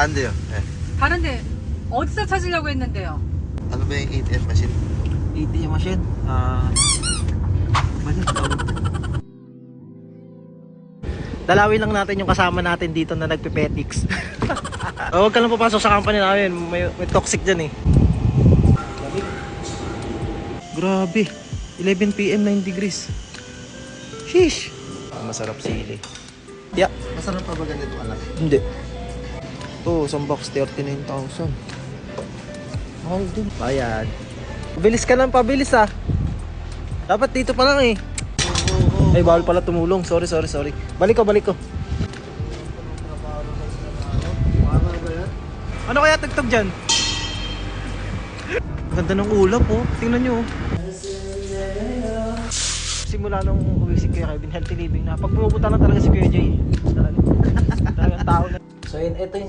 안 돼요. 네. 다른데 어디서 찾으려고 했는데요? Ano ba yung ATM machine? ATM machine. Balik tawag. Dalawin lang natin yung kasama natin dito na nagpipetix. Huwag ka lang papasok sa company namin. May toxic dyan eh. Grabe. 11 PM, 9 degrees. Sheesh. Masarap sili. Yeah. Masarap pa ba ganito kalaki? Hindi. Oh, isang box 39,000. Mahal din. Bayad. Pabilis ka lang, pabilis ah. Dapat dito pa lang eh. Ay, bawal pala tumulong. Sorry. Balik ko. Ano kaya tagtag dyan? Ganda ng ulap oh. Tingnan nyo oh. Simula nung uwi si Kuya Kevin, healthy living na. Pag pumupunta lang talaga si Kuya Jay. Talagang tao na. So yun, ito yung